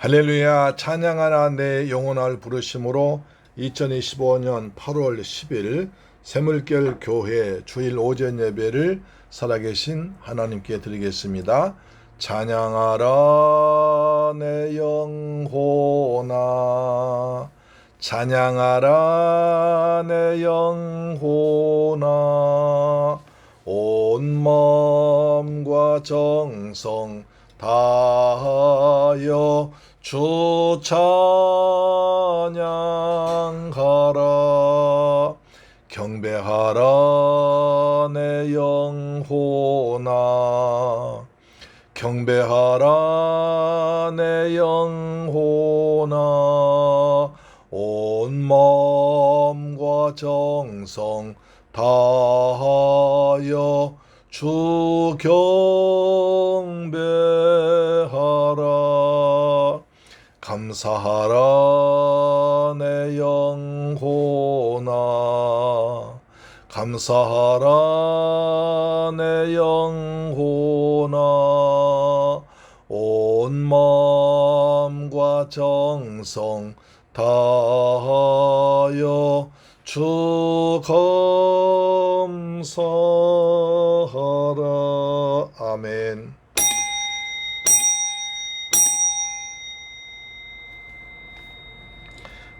할렐루야. 찬양하나 내 영혼을 부르심으로 2025년 8월 10일 새물결 교회 주일 오전 예배를 살아계신 하나님께 드리겠습니다. 찬양하라 내 영혼아, 찬양하라 내 영혼아, 온 마음과 정성 다하여 주 찬양하라. 경배하라 내 영혼아, 경배하라 내 영혼아, 온 마음과 정성 다하여 주 경배하라. 감사하라 내 영혼아, 감사하라 내 영혼아, 온 마음과 정성 다하여 주 감사하라. 아멘.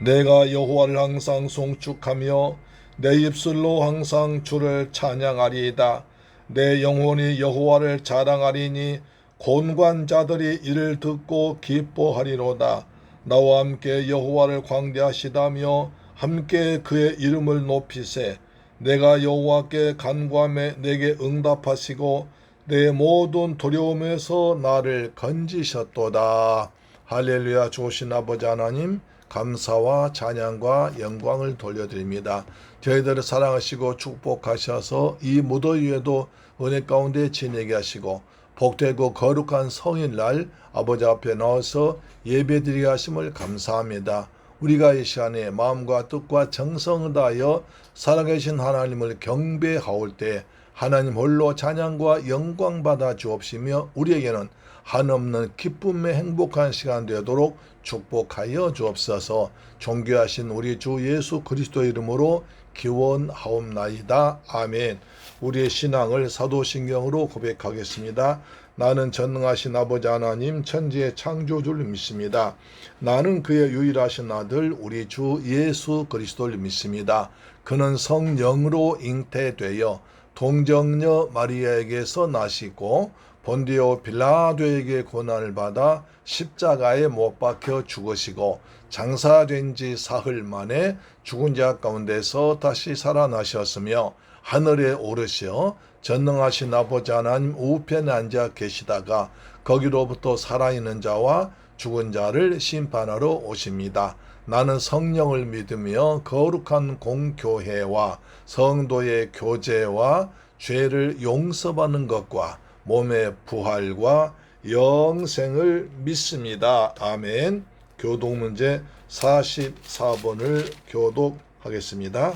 내가 여호와를 항상 송축하며 내 입술로 항상 주를 찬양하리이다. 내 영혼이 여호와를 자랑하리니 곤관자들이 이를 듣고 기뻐하리로다. 나와 함께 여호와를 광대하시다며 함께 그의 이름을 높이세. 내가 여호와께 간구하매 내게 응답하시고 내 모든 두려움에서 나를 건지셨도다. 할렐루야. 좋으신 아버지 하나님, 감사와 찬양과 영광을 돌려드립니다. 저희들을 사랑하시고 축복하셔서 이 무더위에도 은혜 가운데 지내게 하시고 복되고 거룩한 성일날 아버지 앞에 나와서 예배드리게 하심을 감사합니다. 우리가 이 시간에 마음과 뜻과 정성을 다하여 살아계신 하나님을 경배하올 때 하나님 홀로 찬양과 영광 받아 주옵시며 우리에게는 한없는 기쁨의 행복한 시간 되도록 축복하여 주옵소서. 존귀하신 우리 주 예수 그리스도 이름으로 기원하옵나이다. 아멘. 우리의 신앙을 사도신경으로 고백하겠습니다. 나는 전능하신 아버지 하나님 천지의 창조주를 믿습니다. 나는 그의 유일하신 아들 우리 주 예수 그리스도를 믿습니다. 그는 성령으로 잉태되어 동정녀 마리아에게서 나시고 본디오 빌라도에게 고난을 받아 십자가에 못 박혀 죽으시고 장사된 지 사흘 만에 죽은 자 가운데서 다시 살아나셨으며 하늘에 오르시어 전능하신 아버지 하나님 우편에 앉아 계시다가 거기로부터 살아있는 자와 죽은 자를 심판하러 오십니다. 나는 성령을 믿으며 거룩한 공교회와 성도의 교제와 죄를 용서받는 것과 몸의 부활과 영생을 믿습니다. 아멘. 교독문제 44번을 교독하겠습니다.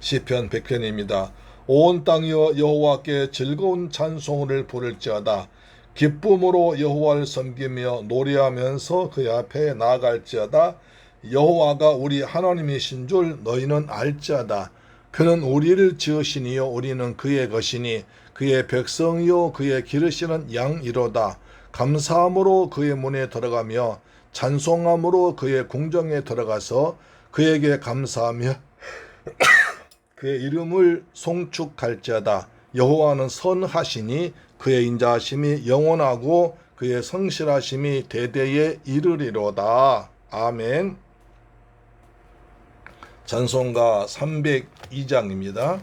시편 100편입니다. 온 땅이여 여호와께 즐거운 찬송을 부를지어다. 기쁨으로 여호와를 섬기며 노래하면서 그의 앞에 나아갈지어다. 여호와가 우리 하나님이신 줄 너희는 알지어다. 그는 우리를 지으시니요 우리는 그의 것이니 그의 백성이요 그의 기르시는 양이로다. 감사함으로 그의 문에 들어가며 찬송함으로 그의 궁정에 들어가서 그에게 감사하며 그의 이름을 송축할지어다. 여호와는 선하시니 그의 인자하심이 영원하고 그의 성실하심이 대대에 이르리로다. 아멘. 찬송가 302장입니다.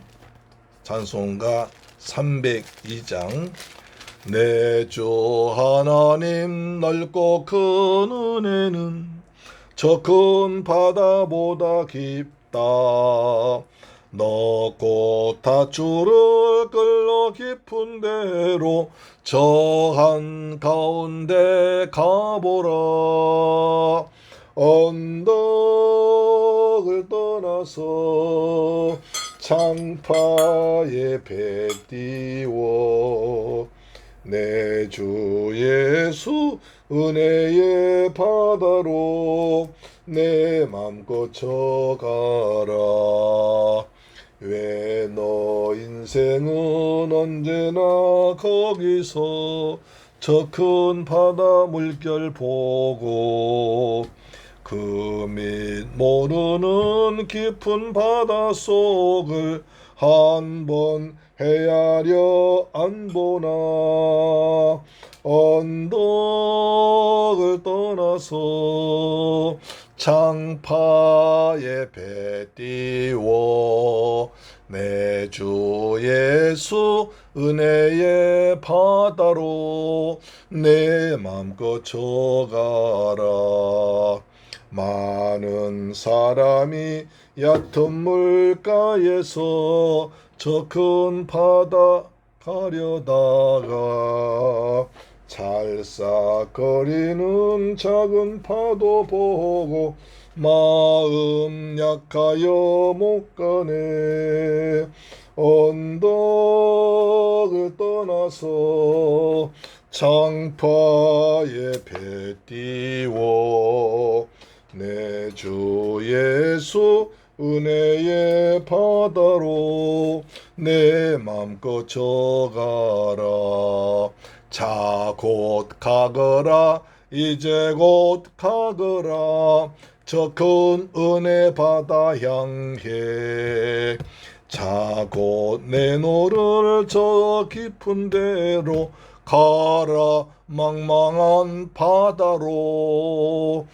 찬송가 302장. 내 주 하나님 넓고 큰 은혜는 저 큰 바다보다 깊다. 넓고 닷줄을 끌러 깊은 데로 저 한가운데 가보라. 언덕을 떠나서 창파에 배 띄워 내 주 예수 은혜의 바다로 내 맘껏 쳐가라. 왜 너 인생은 언제나 거기서 저 큰 바다 물결 보고 그 밑 모르는 깊은 바다 속을 한번 헤아려 안 보나. 언덕을 떠나서 창파에 배 띄워 내 주 예수 은혜의 바다로 내 맘껏 쳐가라. 많은 사람이 얕은 물가에서 저 큰 바다 가려다가 찰싹거리는 작은 파도 보고 마음 약하여 못 가네. 언덕을 떠나서 창파에 배 띄워 내 주 예수 은혜의 바다로 내 맘껏 쳐가라. 자 곧 가거라. 이제 곧 가거라. 저 큰 은혜 바다 향해. 자 곧 내 노를 저 깊은 데로 가라. 망망한 바다로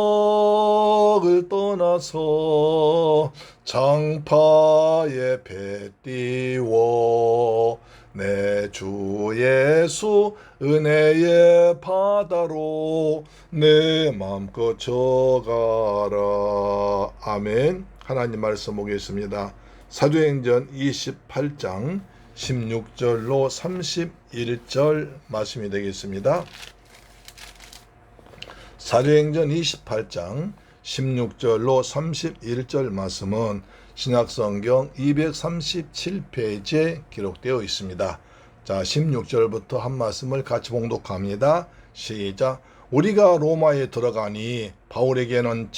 언덕을 떠나서 창파에 배 띄워 내 주 예수 은혜의 바다로 내 맘껏 쳐가라. 아멘. 하나님 말씀 보겠습니다. 사도행전 28장 16절로 31절 말씀이 되겠습니다. 사도행전 28장 16절로 31절 말씀은 신약성경 237페이지에 기록되어 있습니다. 자, 16절부터 한 말씀을 같이 봉독합니다. 시작. 우리가 로마에 들어가니 바울에게는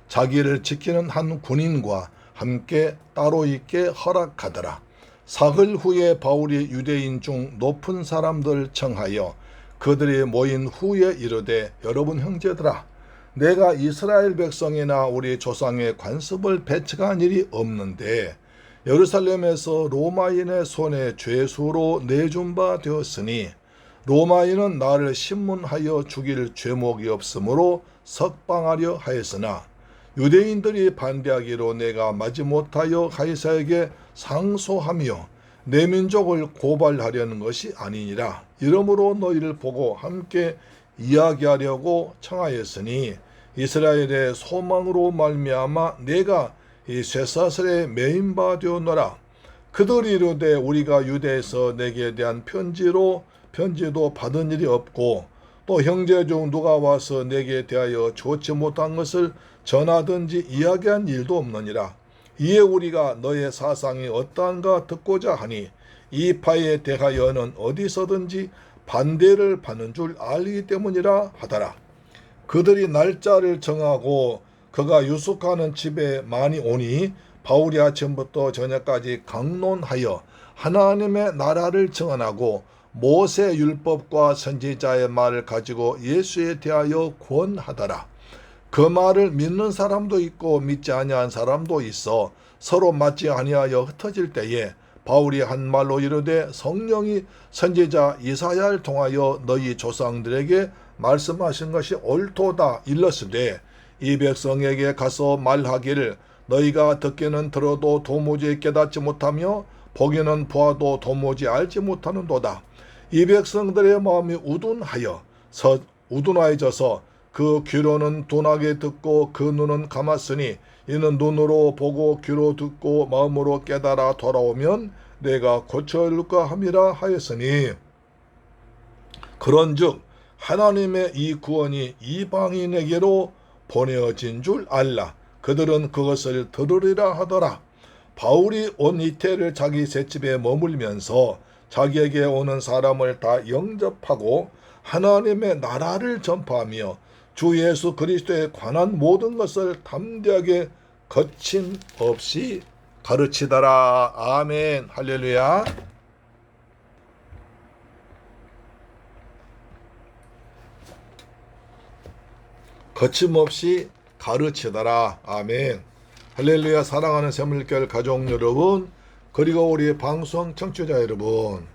자기를 지키는 한 군인과 함께 따로 있게 허락하더라. 사흘 후에 바울이 유대인 중 높은 사람들 청하여 그들이 모인 후에 이르되 여러분 형제들아, 내가 이스라엘 백성이나 우리 조상의 관습을 배척한 일이 없는데 예루살렘에서 로마인의 손에 죄수로 내준 바 되었으니 로마인은 나를 신문하여 죽일 죄목이 없으므로 석방하려 하였으나 유대인들이 반대하기로 내가 마지못하여 가이사에게 상소하며 내 민족을 고발하려는 것이 아니니라. 이러므로 너희를 보고 함께 이야기하려고 청하였으니 이스라엘의 소망으로 말미암아 내가 이 쇠사슬에 매인 바 되었노라. 그들이 이르되 우리가 유대에서 내게 대한 편지도 받은 일이 없고 또 형제 중 누가 와서 내게 대하여 좋지 못한 것을 전하든지 이야기한 일도 없느니라. 이에 우리가 너의 사상이 어떠한가 듣고자 하니 이 파에 대하여는 어디서든지 반대를 받는 줄 알기 때문이라 하더라. 그들이 날짜를 정하고 그가 유숙하는 집에 많이 오니 바울이 아침부터 저녁까지 강론하여 하나님의 나라를 증언하고 모세 율법과 선지자의 말을 가지고 예수에 대하여 권하더라. 그 말을 믿는 사람도 있고 믿지 아니한 사람도 있어 서로 맞지 아니하여 흩어질 때에 바울이 한 말로 이르되 성령이 선지자 이사야를 통하여 너희 조상들에게 말씀하신 것이 옳도다 일렀으되 이 백성에게 가서 말하기를 너희가 듣기는 들어도 도무지 깨닫지 못하며 보기는 보아도 도무지 알지 못하는도다. 이 백성들의 마음이 우둔하여져서 그 귀로는 둔하게 듣고 그 눈은 감았으니 이는 눈으로 보고 귀로 듣고 마음으로 깨달아 돌아오면 내가 고쳐줄까 함이라 하였으니 그런즉 하나님의 이 구원이 이방인에게로 보내어진 줄 알라. 그들은 그것을 들으리라 하더라. 바울이 온 이태를 자기 셋집에 머물면서 자기에게 오는 사람을 다 영접하고 하나님의 나라를 전파하며 주 예수 그리스도에 관한 모든 것을 담대하게 거침없이 가르치더라. 아멘. 할렐루야. 거침없이 가르치더라. 아멘. 할렐루야. 사랑하는 샘물결 가족 여러분, 그리고 우리 방송 청취자 여러분,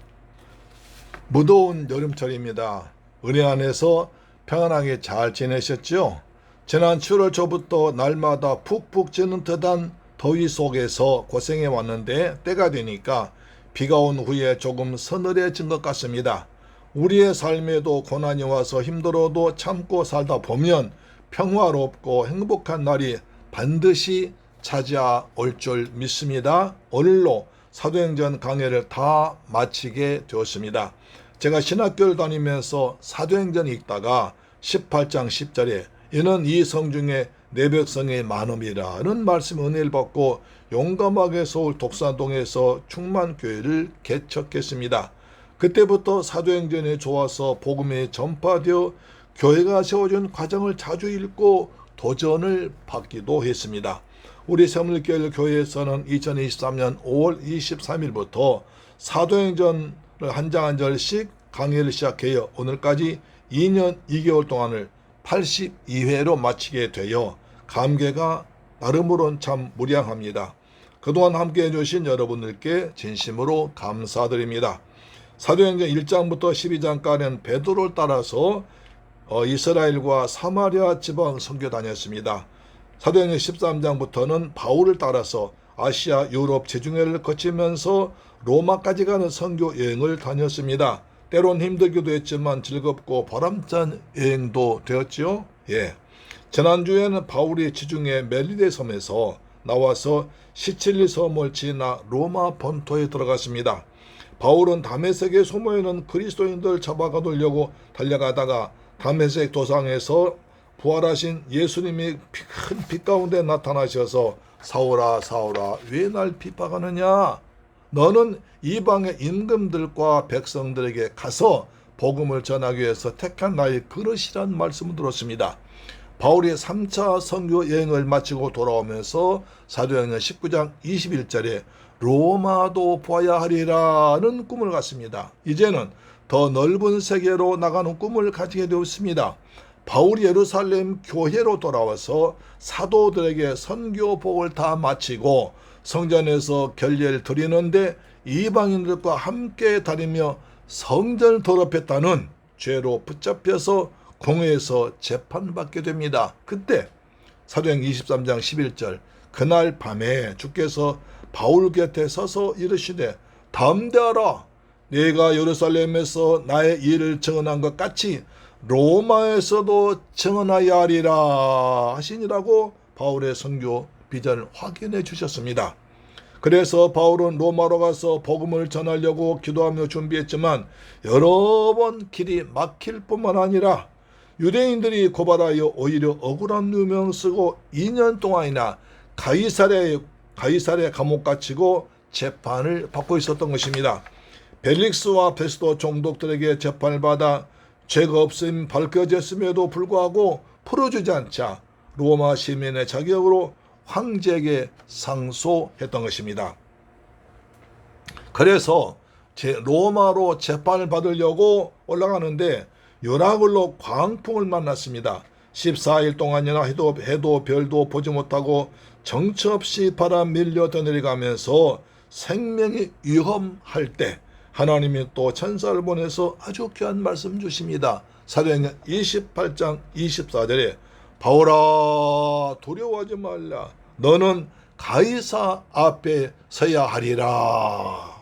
무더운 여름철입니다. 은혜 안에서 평안하게 잘 지내셨죠? 지난 7월 초부터 날마다 푹푹 찌는 듯한 더위 속에서 고생해 왔는데, 때가 되니까 비가 온 후에 조금 서늘해진 것 같습니다. 우리의 삶에도 고난이 와서 힘들어도 참고 살다 보면 평화롭고 행복한 날이 반드시 찾아올 줄 믿습니다. 오늘로 사도행전 강해를 다 마치게 되었습니다. 제가 신학교를 다니면서 사도행전 읽다가 18장 10절에 이는 이 성 중에 내 백성의 많음이라는 말씀 은혜를 받고 용감하게 서울 독산동에서 충만교회를 개척했습니다. 그때부터 사도행전에 좋아서 복음이 전파되어 교회가 세워진 과정을 자주 읽고 도전을 받기도 했습니다. 우리 샘물교회 교회에서는 2023년 5월 23일부터 사도행전을 한 장 한 절씩 강의를 시작해요. 오늘까지 2년 2개월 동안을 82회로 마치게 되어 감개가 나름으로는 참 무량합니다. 그동안 함께해 주신 여러분들께 진심으로 감사드립니다. 사도행전 1장부터 12장까지는 베드로를 따라서 이스라엘과 사마리아 지방 선교 다녔습니다. 사도행전 13장부터는 바울을 따라서 아시아, 유럽 지중해를 거치면서 로마까지 가는 선교 여행을 다녔습니다. 때론 힘들기도 했지만 즐겁고 보람찬 여행도 되었지요. 예. 지난주에는 바울이 지중해 멜리데 섬에서 나와서 시칠리 섬을 지나 로마 본토에 들어갔습니다. 바울은 다메섹에 소모있는 그리스도인들 잡아가두려고 달려가다가 다메섹 도상에서 부활하신 예수님이 큰 빛 가운데 나타나셔서 사울아 사울아 왜 날 핍박하느냐, 너는 이방의 임금들과 백성들에게 가서 복음을 전하기 위해서 택한 나의 그릇이란 말씀을 들었습니다. 바울이 3차 선교 여행을 마치고 돌아오면서 사도행전 19장 21절에 로마도 보아야 하리라는 꿈을 갖습니다. 이제는 더 넓은 세계로 나가는 꿈을 가지게 되었습니다. 바울이 예루살렘 교회로 돌아와서 사도들에게 선교복을 다 마치고 성전에서 결례를 드리는데 이방인들과 함께 다니며 성전을 더럽혔다는 죄로 붙잡혀서 공회에서 재판받게 됩니다. 그때 사도행전 23장 11절 그날 밤에 주께서 바울 곁에 서서 이르시되 담대하라, 네가 예루살렘에서 나의 일을 증언한 것 같이 로마에서도 증언하여 하리라 하시니라고 바울의 선교 비전을 확인해 주셨습니다. 그래서 바울은 로마로 가서 복음을 전하려고 기도하며 준비했지만 여러 번 길이 막힐 뿐만 아니라 유대인들이 고발하여 오히려 억울한 누명 쓰고 2년 동안이나 가이사랴에 감옥 갇히고 재판을 받고 있었던 것입니다. 벨릭스와 베스도 총독들에게 재판을 받아 죄가 없음 밝혀졌음에도 불구하고 풀어주지 않자 로마 시민의 자격으로 황제에게 상소했던 것입니다. 그래서 로마로 재판을 받으려고 올라가는데 요나글로 광풍을 만났습니다. 14일 동안이나 해도 별도 보지 못하고 정처 없이 바람 밀려 떠내려가면서 생명이 위험할 때 하나님이 또 천사를 보내서 아주 귀한 말씀 주십니다. 사도행전 28장 24절에 바울아 두려워하지 말라, 너는 가이사 앞에 서야 하리라.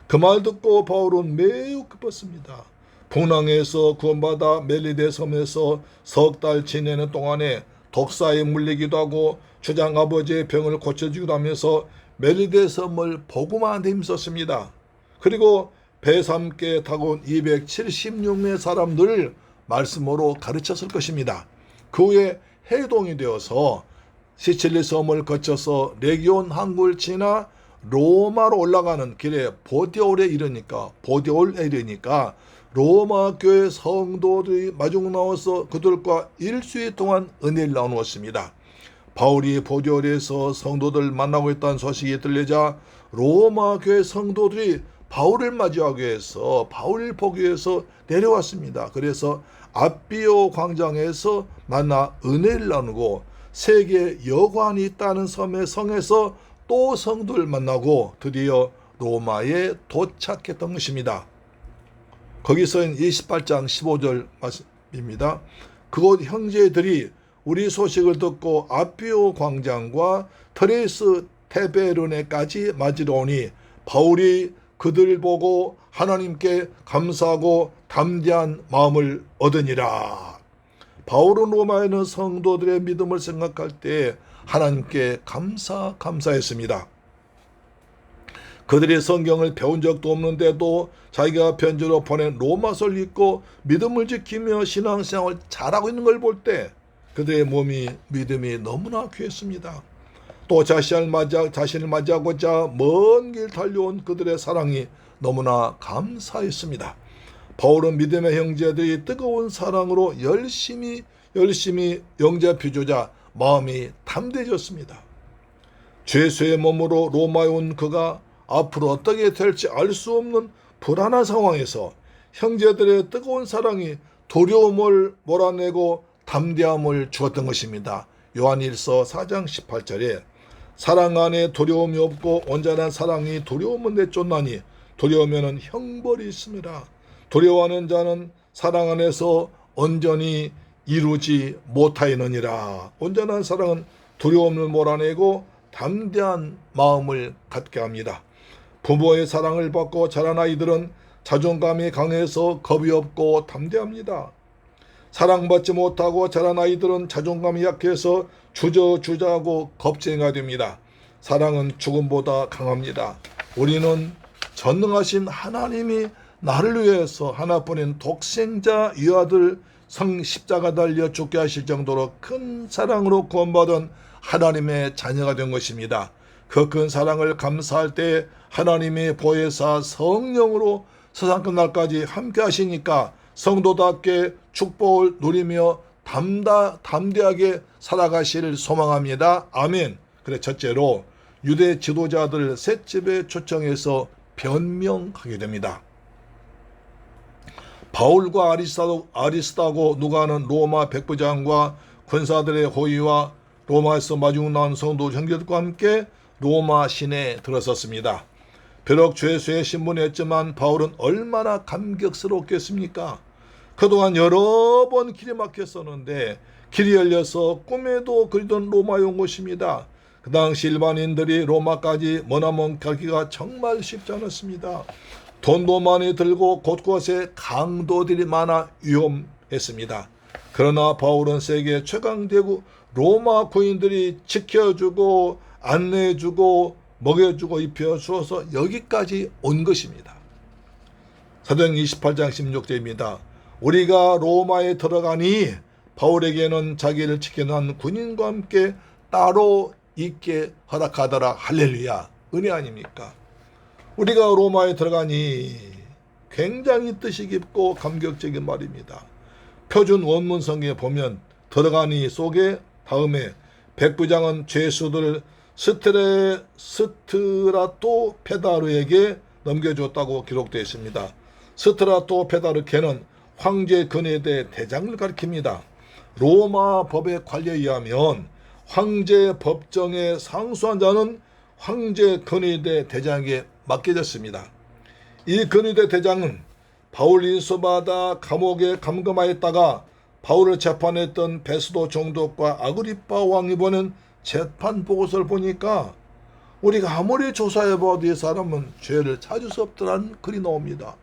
그 말 듣고 바울은 매우 기뻤습니다. 풍랑에서 구원받아 멜리데 섬에서 석 달 지내는 동안에 독사에 물리기도 하고 주장 아버지의 병을 고쳐주기도 하면서 멜리데 섬을 복음하는 데 힘썼습니다. 그리고 배에서 함께 타고 온 276명의 사람들을 말씀으로 가르쳤을 것입니다. 그 후에 해동이 되어서 시칠리 섬을 거쳐서 레기온 항구를 지나 로마로 올라가는 길에 보디올에 이르니까 로마 교회 성도들이 마중 나와서 그들과 일주일 동안 은혜를 나누었습니다. 바울이 보디올에서 성도들 만나고 있다는 소식이 들리자 로마 교회 성도들이 바울을 맞이하기 위해서, 바울을 보기 위해서 내려왔습니다. 그래서 아비오 광장에서 만나 은혜를 나누고 세계 여관이 있다는 성에서 또 성도를 만나고 드디어 로마에 도착했던 것입니다. 거기서는 28장 15절 말씀입니다. 그곳 형제들이 우리 소식을 듣고 아비오 광장과 트레스 테베르네까지 맞으러 오니 바울이 그들을 보고 하나님께 감사하고 담대한 마음을 얻으니라. 바울은 로마에 있는 성도들의 믿음을 생각할 때 하나님께 감사했습니다. 그들이 성경을 배운 적도 없는데도 자기가 편지로 보낸 로마서를 읽고 믿음을 지키며 신앙생활을 잘하고 있는 걸 볼 때 그들의 믿음이 너무나 귀했습니다. 또 자신을 맞이하고자 먼 길 달려온 그들의 사랑이 너무나 감사했습니다. 바울은 믿음의 형제들이 뜨거운 사랑으로 열심히 영접해주자 마음이 담대해졌습니다. 죄수의 몸으로 로마에 온 그가 앞으로 어떻게 될지 알 수 없는 불안한 상황에서 형제들의 뜨거운 사랑이 두려움을 몰아내고 담대함을 주었던 것입니다. 요한일서 4장 18절에 사랑 안에 두려움이 없고 온전한 사랑이 두려움을 내쫓나니 두려우면 형벌이 있습니다. 두려워하는 자는 사랑 안에서 온전히 이루지 못하였느니라. 온전한 사랑은 두려움을 몰아내고 담대한 마음을 갖게 합니다. 부모의 사랑을 받고 자란 아이들은 자존감이 강해서 겁이 없고 담대합니다. 사랑받지 못하고 자란 아이들은 자존감이 약해서 주저하고 겁쟁이가 됩니다. 사랑은 죽음보다 강합니다. 우리는 전능하신 하나님이 나를 위해서 하나뿐인 독생자 유아들 십자가 달려 죽게 하실 정도로 큰 사랑으로 구원받은 하나님의 자녀가 된 것입니다. 그 큰 사랑을 감사할 때 하나님의 보혜사 성령으로 세상 끝날까지 함께 하시니까 성도답게 축복을 누리며 담대하게 살아가시를 소망합니다. 아멘. 그래, 첫째로 유대 지도자들 셋집에 초청해서 변명하게 됩니다. 바울과 아리스타고 누가는 로마 백부장과 군사들의 호위와 로마에서 마중 나온 성도 형제들과 함께 로마 시내에 들어섰습니다. 비록 죄수의 신분이었지만 바울은 얼마나 감격스럽겠습니까? 그동안 여러 번 길이 막혔었는데 길이 열려서 꿈에도 그리던 로마에 온 것입니다. 그 당시 일반인들이 로마까지 머나먼 가기가 정말 쉽지 않았습니다. 돈도 많이 들고 곳곳에 강도들이 많아 위험했습니다. 그러나 바울은 세계 최강대국 로마 군인들이 지켜주고 안내해주고 먹여주고 입혀주어서 여기까지 온 것입니다. 사도행 28장 16절입니다. 우리가 로마에 들어가니 바울에게는 자기를 지키는 한 군인과 함께 따로 있게 허락하더라. 할렐루야. 은혜 아닙니까? 우리가 로마에 들어가니 굉장히 뜻이 깊고 감격적인 말입니다. 표준 원문 성경에 보면 들어가니 속에 다음에 백부장은 죄수들을 스트라토 페다르에게 넘겨줬다고 기록되어 있습니다. 스트라토 페다르 걔는 황제 근위대 대장을 가리킵니다. 로마 법의 관리에 의하면 황제 법정에 상수한 자는 황제 근위대 대장에게 맡겨졌습니다. 이 근위대 대장은 바울 인수받아 감옥에 감금하였다가 바울을 재판했던 베스도 총독과 아그리파 왕이 보낸 재판 보고서를 보니까 우리가 아무리 조사해봐도 이 사람은 죄를 찾을 수 없더라는 글이 나옵니다.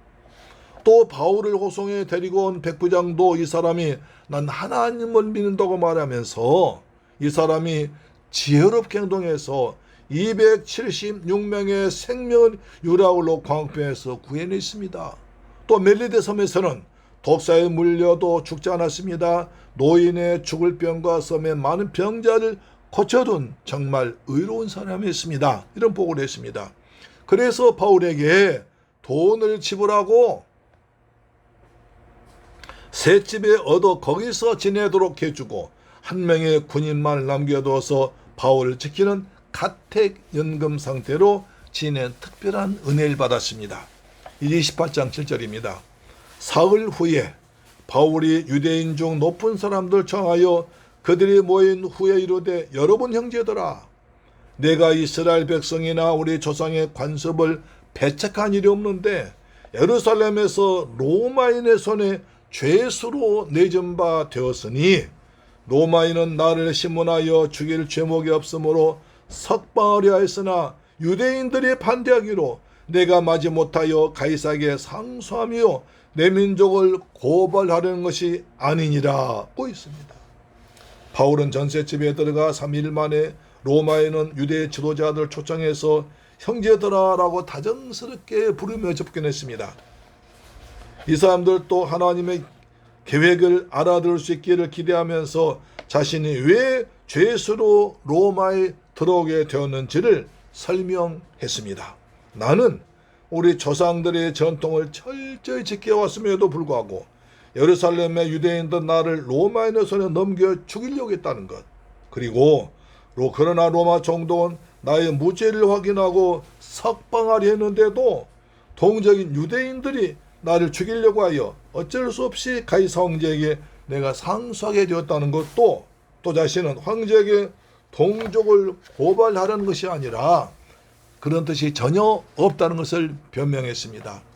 또 바울을 호송에 데리고 온 백부장도 이 사람이 난 하나님을 믿는다고 말하면서 이 사람이 지혜롭게 행동해서 276명의 생명을 유라울로 광평에서 구해냈습니다. 또 멜리데 섬에서는 독사에 물려도 죽지 않았습니다. 노인의 죽을 병과 섬에 많은 병자를 포철은 정말 의로운 사람이었습니다. 이런 보고를 했습니다. 그래서 바울에게 돈을 지불하고 새 집에 얻어 거기서 지내도록 해주고 한 명의 군인만 남겨두어서 바울을 지키는 가택연금 상태로 지낸 특별한 은혜를 받았습니다. 28장 7절입니다. 사흘 후에 바울이 유대인 중 높은 사람들 청하여 그들이 모인 후에 이르되 여러분 형제들아 내가 이스라엘 백성이나 우리 조상의 관습을 배척한 일이 없는데 예루살렘에서 로마인의 손에 죄수로 내준 바 되었으니 로마인은 나를 신문하여 죽일 죄목이 없으므로 석방하려 했으나 유대인들이 반대하기로 내가 마지 못하여 가이사에게 상소하며 내 민족을 고발하려는 것이 아니니라고 있습니다. 바울은 전셋집에 들어가 3일 만에 로마에는 유대 지도자들 초청해서 형제들아라고 다정스럽게 부르며 접견했습니다. 이 사람들도 하나님의 계획을 알아들을 수 있기를 기대하면서 자신이 왜 죄수로 로마에 들어오게 되었는지를 설명했습니다. 나는 우리 조상들의 전통을 철저히 지켜왔음에도 불구하고 예루살렘의 유대인들 나를 로마인의 손에 넘겨 죽이려고 했다는 것, 그리고 그러나 로마 총독은 나의 무죄를 확인하고 석방하려 했는데도 동적인 유대인들이 나를 죽이려고 하여 어쩔 수 없이 가이사 황제에게 내가 상소하게 되었다는 것도 또 자신은 황제에게 동족을 고발하려는 것이 아니라 그런 뜻이 전혀 없다는 것을 변명했습니다.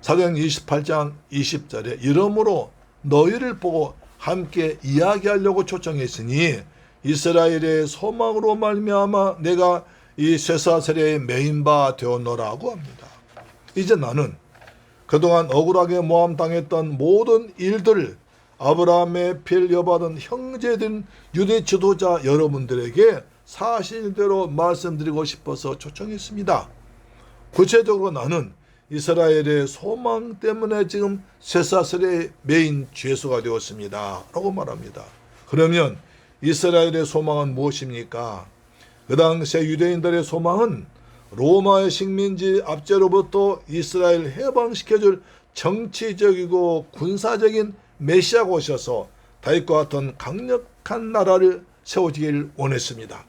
사도행 28장 20절에 이러므로 너희를 보고 함께 이야기하려고 초청했으니 이스라엘의 소망으로 말미암아 내가 이 쇠사슬에 매인 바 되었노라고 합니다. 이제 나는 그동안 억울하게 모함당했던 모든 일들을 아브라함의 피를 이어받은 형제된 유대 지도자 여러분들에게 사실대로 말씀드리고 싶어서 초청했습니다. 구체적으로 나는 이스라엘의 소망 때문에 지금 쇠사슬에 매인 죄수가 되었습니다 라고 말합니다. 그러면 이스라엘의 소망은 무엇입니까? 그 당시 유대인들의 소망은 로마의 식민지 압제로부터 이스라엘 해방시켜줄 정치적이고 군사적인 메시아가 오셔서 다윗과 같은 강력한 나라를 세워지길 원했습니다.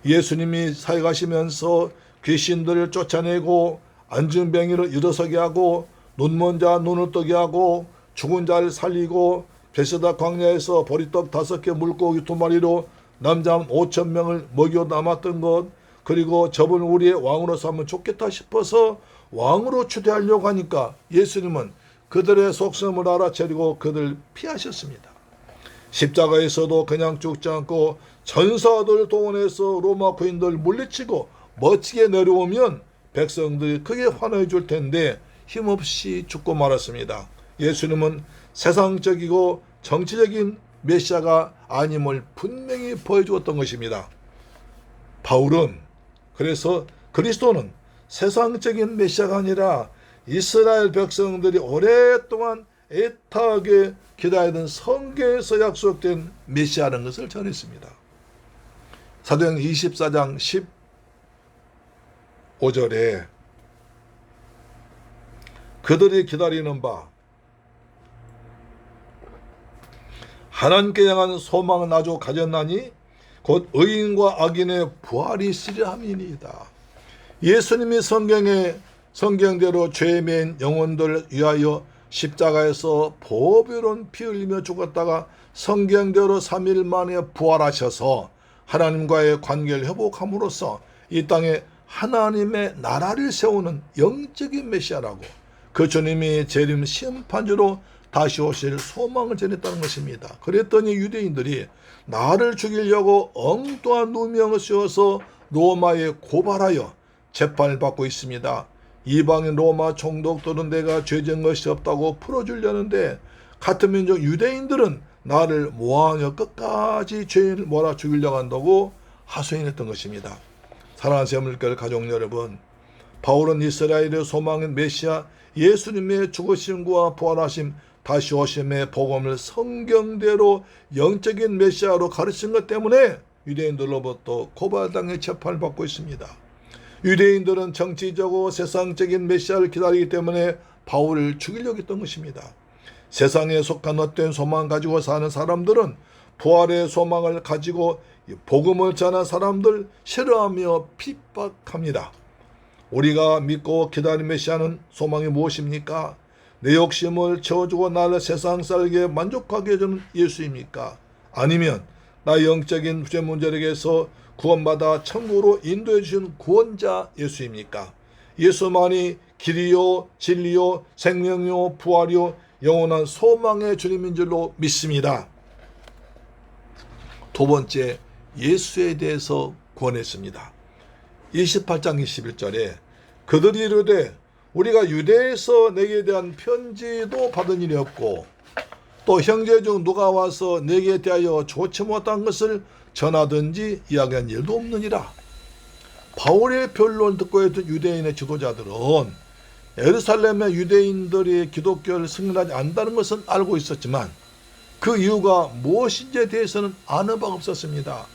예수님이 사역하시면서 귀신들을 쫓아내고 앉은 병이를 일어서게 하고 눈먼 자 눈을 뜨게 하고 죽은 자를 살리고 베스다 광야에서 보리떡 5개 물고기 2마리로 남자 5,000명을 먹여 남았던 것, 그리고 저분 우리의 왕으로 삼으면 좋겠다 싶어서 왕으로 추대하려고 하니까 예수님은 그들의 속셈을 알아채리고 그들 피하셨습니다. 십자가에서도 그냥 죽지 않고 전사들 동원해서 로마 군인들 물리치고 멋지게 내려오면 백성들이 크게 환호해 줄 텐데 힘없이 죽고 말았습니다. 예수님은 세상적이고 정치적인 메시아가 아님을 분명히 보여주었던 것입니다. 바울은 그래서 그리스도는 세상적인 메시아가 아니라 이스라엘 백성들이 오랫동안 애타게 기다리던 성경에서 약속된 메시아라는 것을 전했습니다. 사도행 24장 15절에 그들이 기다리는 바 하나님께 향한 소망은 아주 가졌나니 곧 의인과 악인의 부활이 있으려 함이니이다. 예수님이 성경대로 죄에 매인 영혼들을 위하여 십자가에서 보배로운 피 흘리며 죽었다가 성경대로 3일 만에 부활하셔서 하나님과의 관계를 회복함으로써 이 땅에 하나님의 나라를 세우는 영적인 메시아라고 그 주님이 재림 심판주로 다시 오실 소망을 전했다는 것입니다. 그랬더니 유대인들이 나를 죽이려고 엉뚱한 누명을 씌워서 로마에 고발하여 재판을 받고 있습니다. 이방인 로마 총독들은 내가 죄진 것이 없다고 풀어주려는데 같은 민족 유대인들은 나를 모함하여 끝까지 죄인을 몰아 죽이려고 한다고 하소연했던 것입니다. 사랑하는 새물결 가족 여러분, 바울은 이스라엘의 소망인 메시아 예수님의 죽으심과 부활하심 다시 오심의 복음을 성경대로 영적인 메시아로 가르친 것 때문에 유대인들로부터 고발당해 재판을 받고 있습니다. 유대인들은 정치적으로 세상적인 메시아를 기다리기 때문에 바울을 죽이려고 했던 것입니다. 세상에 속한 헛된 소망을 가지고 사는 사람들은 부활의 소망을 가지고 복음을 전한 사람들 싫어하며 핍박합니다. 우리가 믿고 기다리는 메시아는 소망이 무엇입니까? 내 욕심을 채워주고 나를 세상 살게 만족하게 해주는 예수입니까? 아니면 나 영적인 죄 문제에게서 구원받아 천국으로 인도해 주신 구원자 예수입니까? 예수만이 길이요 진리요 생명이요 부활이요 영원한 소망의 주님인 줄로 믿습니다. 두 번째, 예수에 대해서 권했습니다. 28장 21절에 그들이 이르되 우리가 유대에서 내게 대한 편지도 받은 일이 없고 또 형제 중 누가 와서 내게 대하여 좋지 못한 것을 전하든지 이야기한 일도 없느니라. 바울의 변론을 듣고 있던 유대인의 지도자들은 예루살렘의 유대인들이 기독교를 승인하지 않는다는 것은 알고 있었지만 그 이유가 무엇인지에 대해서는 아는 바가 없었습니다.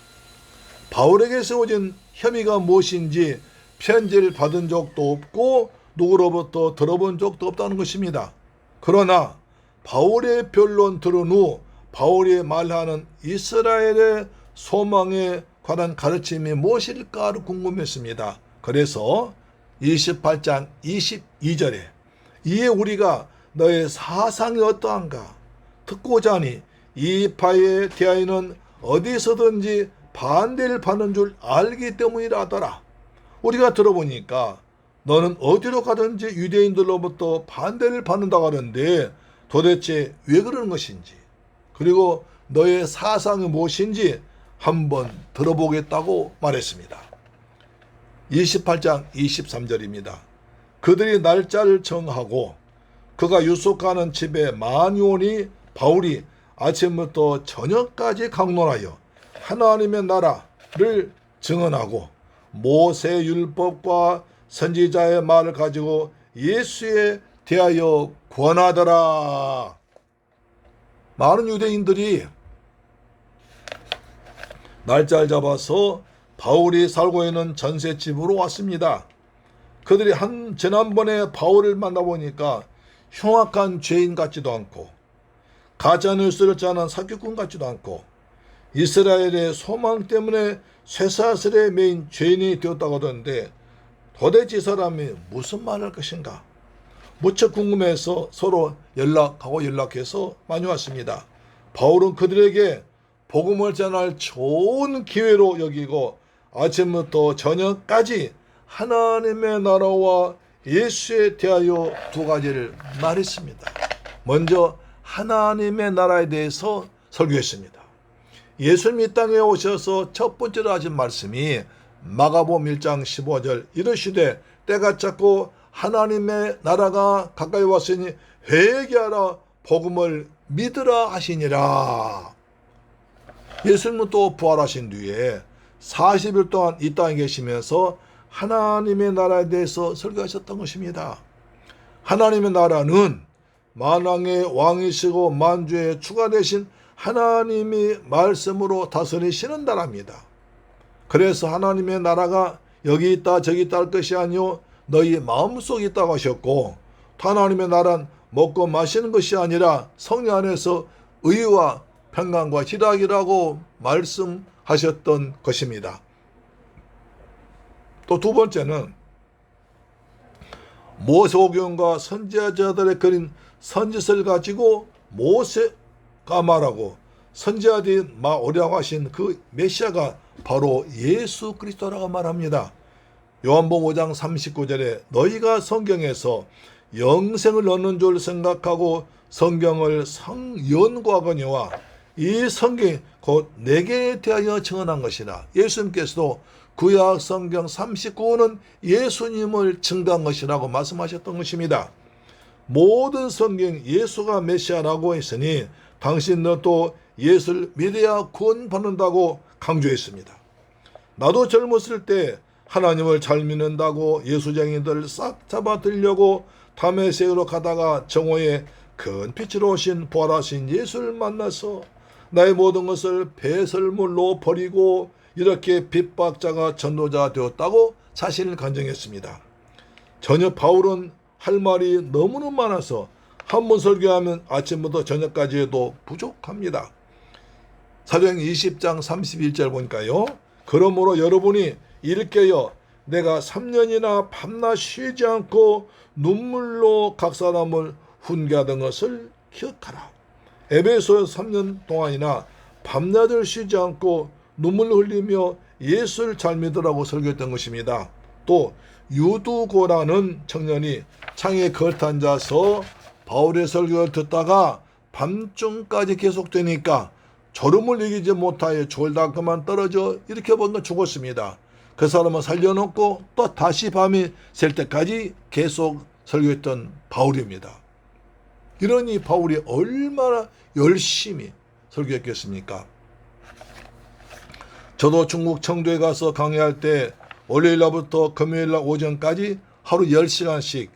바울에게 세워진 혐의가 무엇인지 편지를 받은 적도 없고 누구로부터 들어본 적도 없다는 것입니다. 그러나 바울의 변론 들은 후 바울이 말하는 이스라엘의 소망에 관한 가르침이 무엇일까를 궁금했습니다. 그래서 28장 22절에 이에 우리가 너의 사상이 어떠한가 듣고자 하니 이 바에 대하여는 어디서든지 반대를 받는 줄 알기 때문이라 하더라. 우리가 들어보니까 너는 어디로 가든지 유대인들로부터 반대를 받는다고 하는데 도대체 왜 그러는 것인지 그리고 너의 사상이 무엇인지 한번 들어보겠다고 말했습니다. 28장 23절입니다. 그들이 날짜를 정하고 그가 유숙하는 집에 많이 오니 바울이 아침부터 저녁까지 강론하여 하나님의 나라를 증언하고 모세 율법과 선지자의 말을 가지고 예수에 대하여 권하더라. 많은 유대인들이 날짜를 잡아서 바울이 살고 있는 전셋집으로 왔습니다. 그들이 지난번에 바울을 만나보니까 흉악한 죄인 같지도 않고 가짜뉴스를 짜는 사기꾼 같지도 않고 이스라엘의 소망 때문에 쇠사슬에 매인 죄인이 되었다고 하던데 도대체 이 사람이 무슨 말을 할 것인가 무척 궁금해서 서로 연락해서 많이 왔습니다. 바울은 그들에게 복음을 전할 좋은 기회로 여기고 아침부터 저녁까지 하나님의 나라와 예수에 대하여 두 가지를 말했습니다. 먼저 하나님의 나라에 대해서 설교했습니다. 예수님이 이 땅에 오셔서 첫 번째로 하신 말씀이 마가복음 1장 15절 이르시되 때가 찼고 하나님의 나라가 가까이 왔으니 회개하라 복음을 믿으라 하시니라. 예수님은 또 부활하신 뒤에 40일 동안 이 땅에 계시면서 하나님의 나라에 대해서 설교하셨던 것입니다. 하나님의 나라는 만왕의 왕이시고 만주의 주가 되신 하나님이 말씀으로 다스리시는 나라입니다. 그래서 하나님의 나라가 여기 있다 저기 있다 할 것이 아니요 너희 마음속에 있다고 하셨고 하나님의 나라는 먹고 마시는 것이 아니라 성령 안에서 의와 평강과 희락이라고 말씀하셨던 것입니다. 또 두 번째는 모세오경과 선지자들의 그린 선지서를 가지고 모세가 말하고 선지자들이 오라고 하신 그 메시아가 바로 예수 그리스도라고 말합니다. 요한복음 5장 39절에 너희가 성경에서 영생을 얻는 줄 생각하고 성경을 성연구하거니와 이 성경이 곧 내게 대하여 증언한 것이라. 예수님께서도 구약 성경 39호는 예수님을 증거한 것이라고 말씀하셨던 것입니다. 모든 성경 예수가 메시아라고 했으니 당신들도 예수를 믿어야 구원받는다고 강조했습니다. 나도 젊었을 때 하나님을 잘 믿는다고 예수쟁이들을 싹 잡아들려고 다메섹으로 가다가 정오에 큰 빛으로 오신 부활하신 예수를 만나서 나의 모든 것을 배설물로 버리고 이렇게 핍박자가 전도자가 되었다고 자신을 간증했습니다. 전혀 바울은 할 말이 너무나 많아서 한 번 설교하면 아침부터 저녁까지 해도 부족합니다. 사도행 20장 31절 보니까요. 그러므로 여러분이 일깨어 내가 3년이나 밤낮 쉬지 않고 눈물로 각 사람을 훈계하던 것을 기억하라. 에베소에서 3년 동안이나 밤낮을 쉬지 않고 눈물을 흘리며 예수를 잘 믿으라고 설교했던 것입니다. 또 유두고라는 청년이 창에 걸터앉아서 바울의 설교를 듣다가 밤중까지 계속되니까 졸음을 이기지 못하여 졸다 그만 떨어져 이렇게 뭔가 죽었습니다. 그 사람은 살려놓고 또 다시 밤이 셀 때까지 계속 설교했던 바울입니다. 이러니 바울이 얼마나 열심히 설교했겠습니까? 저도 중국 청도에 가서 강의할 때 월요일날부터 금요일날 오전까지 하루 10시간씩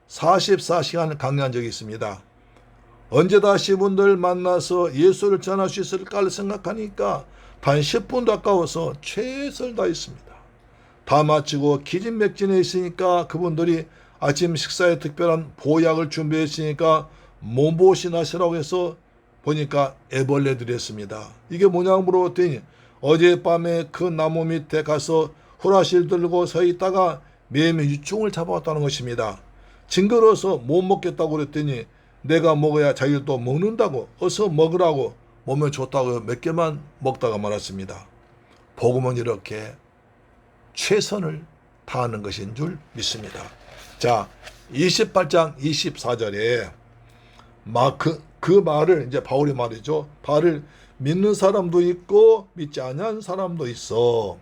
44시간 강의한 적이 있습니다. 언제 다시 분들 만나서 예수를 전할 수 있을까 생각하니까 단 10분도 아까워서 최선을 다했습니다. 다 마치고 기진맥진에 있으니까 그분들이 아침 식사에 특별한 보약을 준비했으니까 몸보신 하시라고 해서 보니까 애벌레들이었습니다. 이게 뭐냐고 물어봤더니 어젯밤에 그 나무 밑에 가서 후라실 들고 서 있다가 매미 유충을 잡아왔다는 것입니다. 징그러워서 못 먹겠다고 그랬더니 내가 먹어야 자기도 먹는다고 어서 먹으라고 몸에 좋다고 몇 개만 먹다가 말았습니다. 복음은 이렇게 최선을 다하는 것인 줄 믿습니다. 자, 28장 24절에 그 말을 이제 바울의 말이죠. 바울을 믿는 사람도 있고 믿지 않은 사람도 있어.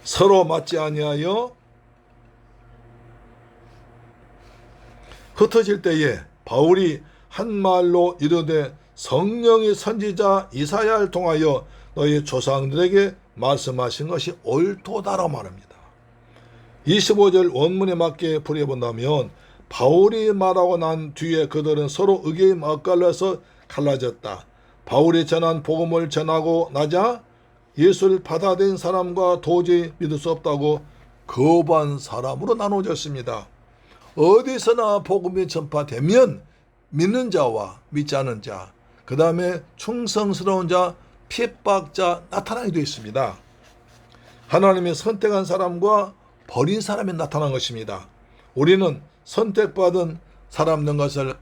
서로 맞지 아니하여 흩어질 때에 바울이 한 말로 이르되 성령이 선지자 이사야를 통하여 너희 조상들에게 말씀하신 것이 옳도다라고 말합니다. 25절 원문에 맞게 풀이해본다면 바울이 말하고 난 뒤에 그들은 서로 의견이 엇갈려서 갈라졌다. 바울이 전한 복음을 전하고 나자 예수를 받아들인 사람과 도저히 믿을 수 없다고 거부한 사람으로 나눠졌습니다. 어디서나 복음이 전파되면 믿는 자와 믿지 않은 자, 그 다음에 충성스러운 자, 핍박자 나타나게 되어 있습니다. 하나님이 선택한 사람과 버린 사람이 나타난 것입니다. 우리는 선택받은 사람 된 것을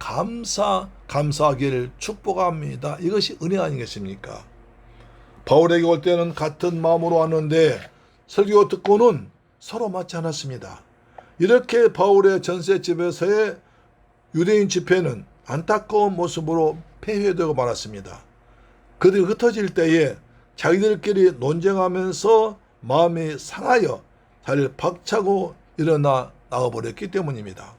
감사하기를 축복합니다. 이것이 은혜 아니겠습니까? 바울에게 올 때는 같은 마음으로 왔는데 설교 듣고는 서로 맞지 않았습니다. 이렇게 바울의 전셋집에서의 유대인 집회는 안타까운 모습으로 폐회되고 말았습니다. 그들이 흩어질 때에 자기들끼리 논쟁하면서 마음이 상하여 다리를 박차고 일어나 나가버렸기 때문입니다.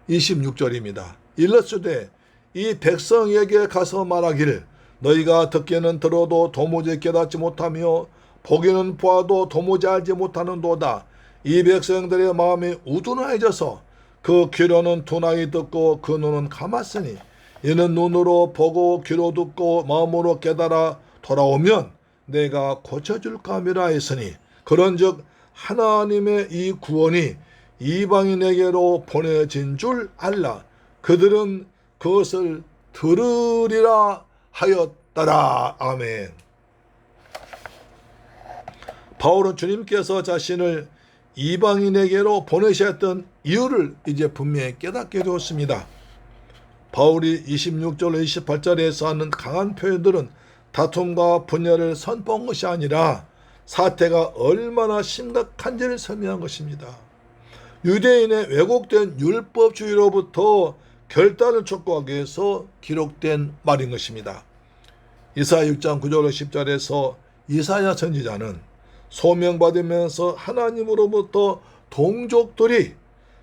26절입니다. 일렀으되 이 백성에게 가서 말하기를 너희가 듣기는 들어도 도무지 깨닫지 못하며 보기는 보아도 도무지 알지 못하는도다. 이 백성들의 마음이 우둔하여져서 그 귀로는 둔하게 듣고 그 눈은 감았으니 이는 눈으로 보고 귀로 듣고 마음으로 깨달아 돌아오면 내가 고쳐줄까 함이라 했으니 그런즉 하나님의 이 구원이 이방인에게로 보내진 줄 알라. 그들은 그것을 들으리라 하였더라. 아멘. 바울은 주님께서 자신을 이방인에게로 보내셨던 이유를 이제 분명히 깨닫게 되었습니다. 바울이 26절 28절에서 하는 강한 표현들은 다툼과 분열을 선포한 것이 아니라 사태가 얼마나 심각한지를 설명한 것입니다. 유대인의 왜곡된 율법주의로부터 결단을 촉구하기 위해서 기록된 말인 것입니다. 이사야 6장 9절 10절에서 이사야 선지자는 소명받으면서 하나님으로부터 동족들이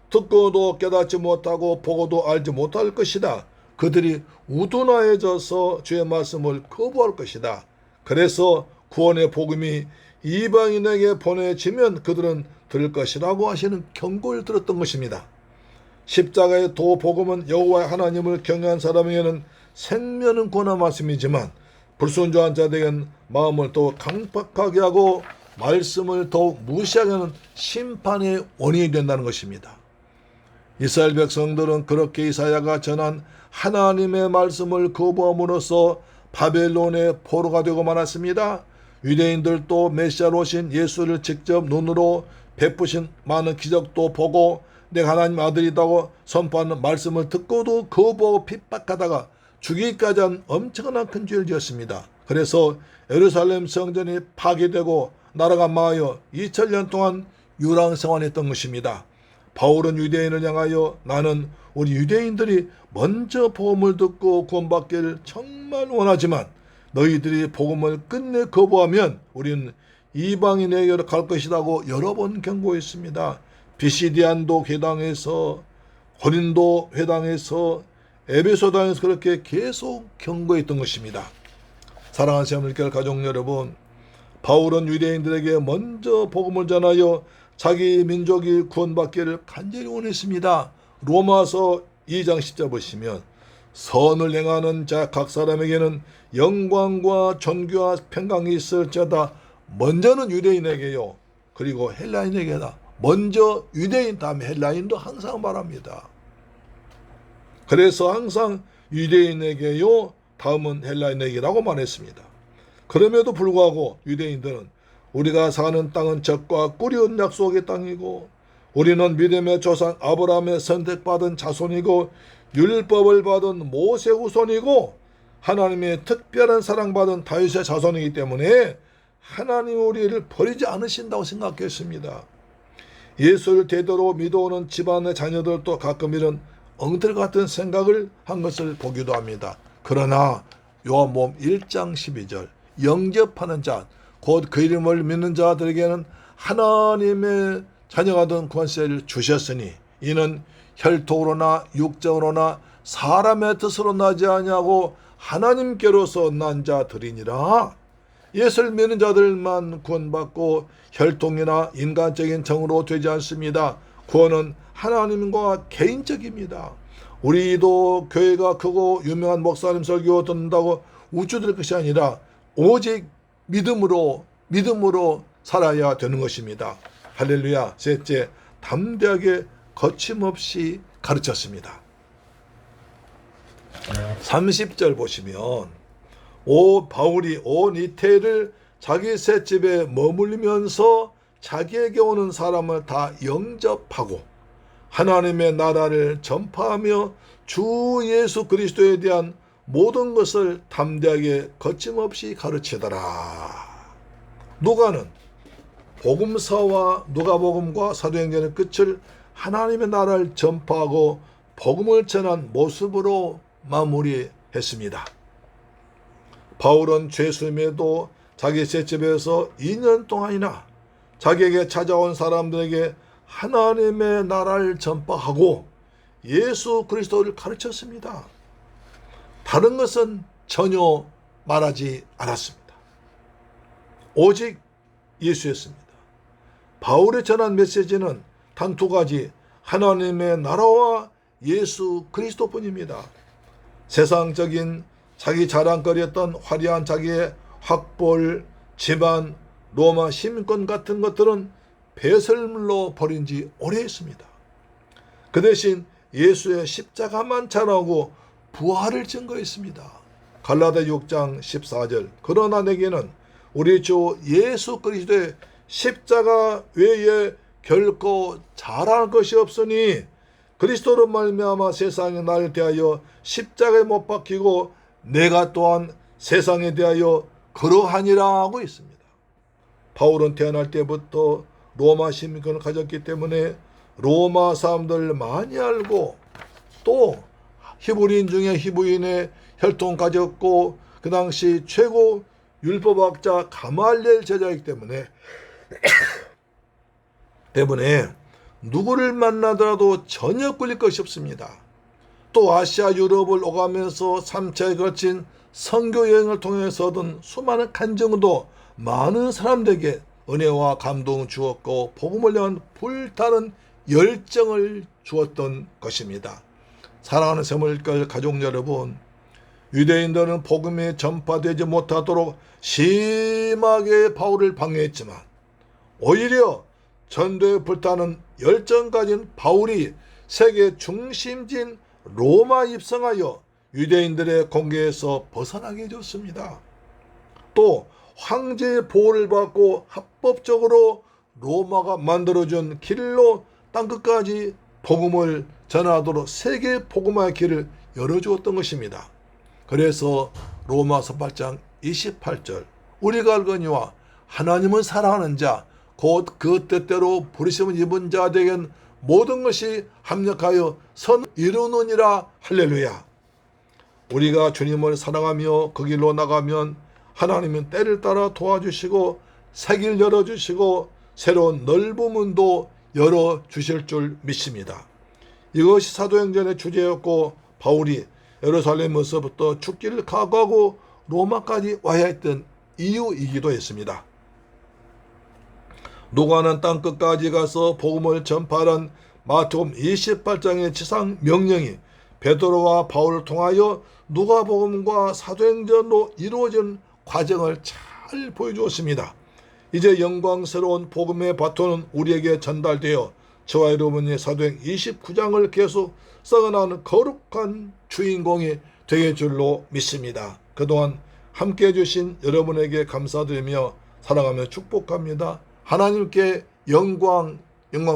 듣고도 깨닫지 못하고 보고도 알지 못할 것이다. 그들이 우둔하여져서 주의 말씀을 거부할 것이다. 그래서 구원의 복음이 이방인에게 보내지면 그들은 들을 것이라고 하시는 경고를 들었던 것입니다. 십자가의 도 복음은 여호와 하나님을 경외한 사람에게는 생명은 권한 말씀이지만 불순종한 자들에게는 마음을 더욱 강팍하게 하고 말씀을 더욱 무시하게 하는 심판의 원인이 된다는 것입니다. 이스라엘 백성들은 그렇게 이사야가 전한 하나님의 말씀을 거부함으로써 바벨론의 포로가 되고 말았습니다. 유대인들도 메시아로 오신 예수를 직접 눈으로 베푸신 많은 기적도 보고 내가 하나님 아들이라고 선포하는 말씀을 듣고도 거부하고 핍박하다가 죽이기까지 한 엄청난 큰 죄를 지었습니다. 그래서 예루살렘 성전이 파괴되고 나라가 망하여 2000년 동안 유랑생활했던 것입니다. 바울은 유대인을 향하여 나는 우리 유대인들이 먼저 복음을 듣고 구원받기를 정말 원하지만 너희들이 복음을 끝내 거부하면 우리는 이방인에게로 갈 것이라고 여러 번 경고했습니다. 비시디안도 회당에서, 고린도 회당에서, 에베소당에서 그렇게 계속 경고했던 것입니다. 사랑하는 새물결 가족 여러분, 바울은 유대인들에게 먼저 복음을 전하여 자기 민족이 구원받기를 간절히 원했습니다. 로마서 2장 10절 보시면 선을 행하는 자 각 사람에게는 영광과 존귀와 평강이 있을지어다. 먼저는 유대인에게요. 그리고 헬라인에게다. 먼저 유대인 다음에 헬라인도 항상 말합니다. 그래서 항상 유대인에게요. 다음은 헬라인에게라고 말했습니다. 그럼에도 불구하고 유대인들은 우리가 사는 땅은 적과 꿀이 약속의 땅이고 우리는 믿음의 조상 아브라함의 선택받은 자손이고 율법을 받은 모세 후손이고 하나님의 특별한 사랑받은 다윗의 자손이기 때문에 하나님 우리를 버리지 않으신다고 생각했습니다. 예수를 대대로 믿어오는 집안의 자녀들도 가끔 이런 엉터리 같은 생각을 한 것을 보기도 합니다. 그러나 요한복음 1장 12절 영접하는 자, 곧 그 이름을 믿는 자들에게는 하나님의 자녀가 된 권세를 주셨으니 이는 혈통으로나 육정으로나 사람의 뜻으로 나지 아니하고 하나님께로서 난 자들이니라. 예수를 믿는 자들만 구원받고 혈통이나 인간적인 정으로 되지 않습니다. 구원은 하나님과 개인적입니다. 우리도 교회가 크고 유명한 목사님 설교 듣는다고 우쭐될 것이 아니라 오직 믿음으로 살아야 되는 것입니다. 할렐루야. 셋째, 담대하게 거침없이 가르쳤습니다. 30절 보시면 바울이 온 이태를 자기 셋집에 머물면서 자기에게 오는 사람을 다 영접하고 하나님의 나라를 전파하며 주 예수 그리스도에 대한 모든 것을 담대하게 거침없이 가르치더라. 누가는 복음서와 누가복음과 사도행전의 끝을 하나님의 나라를 전파하고 복음을 전한 모습으로 마무리했습니다. 바울은 죄수임에도 자기 셋집에서 2년 동안이나 자기에게 찾아온 사람들에게 하나님의 나라를 전파하고 예수 그리스도를 가르쳤습니다. 다른 것은 전혀 말하지 않았습니다. 오직 예수였습니다. 바울이 전한 메시지는 단 두 가지, 하나님의 나라와 예수 그리스도뿐입니다. 세상적인 자기 자랑거리였던 화려한 자기의 학벌, 집안, 로마 시민권 같은 것들은 배설물로 버린 지 오래했습니다. 그 대신 예수의 십자가만 자랑하고 부활을 증거했습니다. 갈라디아 6장 14절 그러나 내게는 우리 주 예수 그리스도의 십자가 외에 결코 자랑할 것이 없으니 그리스도로 말미암아 세상에 나를 대하여 십자가에 못 박히고 내가 또한 세상에 대하여 그러하니라 하고 있습니다. 바울은 태어날 때부터 로마 시민권을 가졌기 때문에 로마 사람들 많이 알고 또 히브리인 중에 히브리인의 혈통 가졌고 그 당시 최고 율법학자 가말리엘 제자이기 때문에 누구를 만나더라도 전혀 끌릴 것이 없습니다. 또 아시아 유럽을 오가면서 3차에 걸친 선교 여행을 통해서 얻은 수많은 간증도 많은 사람들에게 은혜와 감동을 주었고 복음을 향한 불타는 열정을 주었던 것입니다. 사랑하는 새물결 가족 여러분, 유대인들은 복음이 전파되지 못하도록 심하게 바울을 방해했지만 오히려 전도에 불타는 열정 가진 바울이 세계 중심지인 로마 입성하여 유대인들의 공개에서 벗어나게 해줬습니다. 또 황제의 보호를 받고 합법적으로 로마가 만들어준 길로 땅끝까지 복음을 전하도록 세계 복음화의 길을 열어주었던 것입니다. 그래서 로마서 8장 28절 우리가 알거니와 하나님은 사랑하는 자 곧 그 뜻대로 부르심을 입은 자에겐 모든 것이 합력하여 선 이루느니라. 할렐루야. 우리가 주님을 사랑하며 그 길로 나가면 하나님은 때를 따라 도와주시고 새 길 열어주시고 새로운 넓은 문도 열어주실 줄 믿습니다. 이것이 사도행전의 주제였고 바울이 예루살렘에서부터 죽기를 각오하고 로마까지 와야 했던 이유이기도 했습니다. 누가는 땅끝까지 가서 복음을 전파하는 마태복음 28장의 지상 명령이 베드로와 바울을 통하여 누가복음과 사도행전으로 이루어진 과정을 잘 보여주었습니다. 이제 영광스러운 복음의 바톤은 우리에게 전달되어 저와 여러분이 사도행 29장을 계속 써나가는 거룩한 주인공이 되게 줄로 믿습니다. 그동안 함께해 주신 여러분에게 감사드리며 사랑하며 축복합니다. 하나님께 영광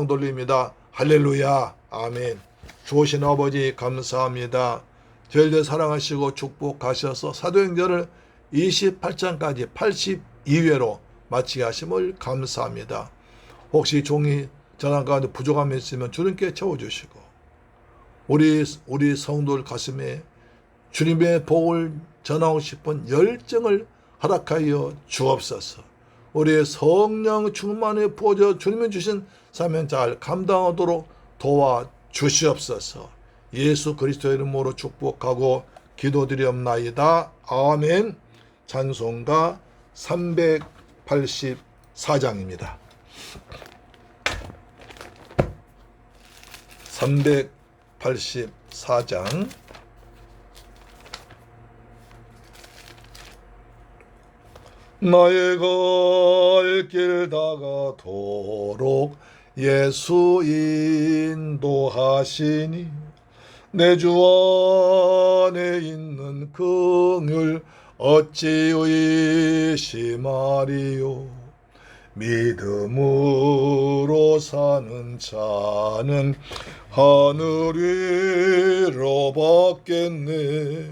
돌립니다. 할렐루야. 아멘. 좋으신 아버지 감사합니다. 저희들 사랑하시고 축복하셔서 사도행전을 28장까지 82회로 마치게 하심을 감사합니다. 혹시 종이 전한 가운데 부족함이 있으면 주님께 채워주시고 우리 성도들 가슴에 주님의 복을 전하고 싶은 열정을 허락하여 주옵소서. 우리의 성령 충만에 부어져 주님이 주신 사명 잘 감당하도록 도와주시옵소서. 예수 그리스도의 이름으로 축복하고 기도드리옵나이다. 아멘. 찬송가 384장입니다. 384장 나의 갈 길 다가도록 예수 인도하시니 내 주 안에 있는 긍휼 어찌 의심하리요. 믿음으로 사는 자는 하늘 위로 받겠네.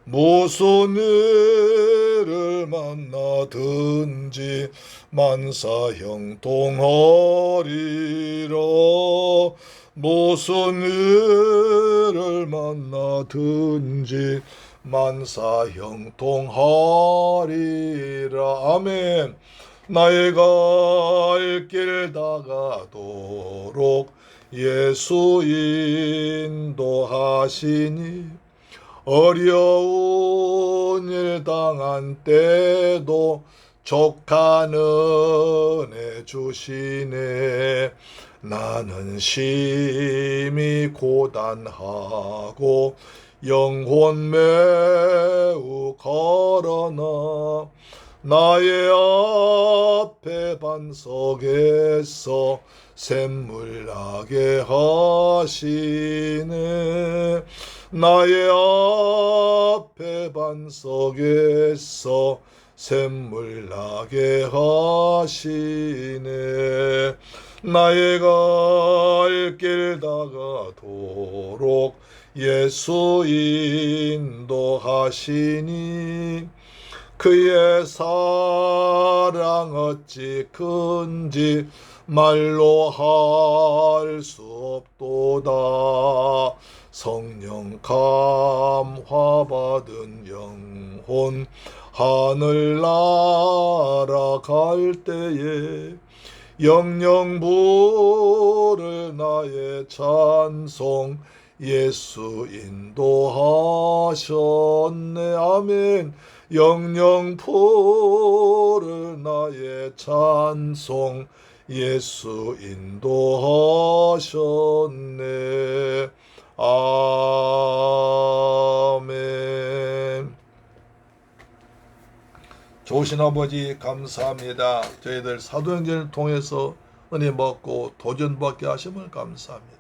무슨 일을 만나든지 만사형통하리라. 무슨 일을 만나든지 만사형통하리라. 아멘. 나의 갈 길 다가도록 예수 인도하시니 어려운 일 당한 때도 족한 은혜 주시네. 나는 심히 고단하고 영혼 매우 걸어나 나의 앞에 반석에서 샘물 나게 하시네. 나의 앞에 반석에서 샘물 나게 하시네. 나의 갈 길 다가도록 예수 인도하시니 그의 사랑 어찌 큰지 말로 할 수 없도다. 성령 감화 받은 영혼 하늘 날아갈 때에 영영 부를 나의 찬송 예수 인도하셨네. 아멘. 영영 부를 나의 찬송 예수 인도하셨네. 아멘. 좋으신 아버지 감사합니다. 저희들 사도행전을 통해서 은혜 받고 도전받게 하심을 감사합니다.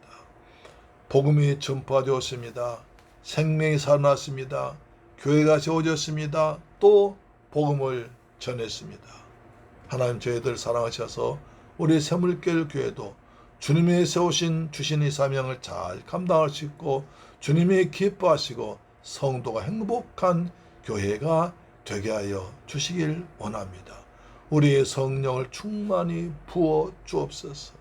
복음이 전파되었습니다. 생명이 살아났습니다. 교회가 세워졌습니다. 또 복음을 전했습니다. 하나님 저희들 사랑하셔서 우리 새물길 교회도 주님이 세우신 주신 이 사명을 잘 감당할 수 있고 주님이 기뻐하시고 성도가 행복한 교회가 되게 하여 주시길 원합니다. 우리의 성령을 충만히 부어 주옵소서.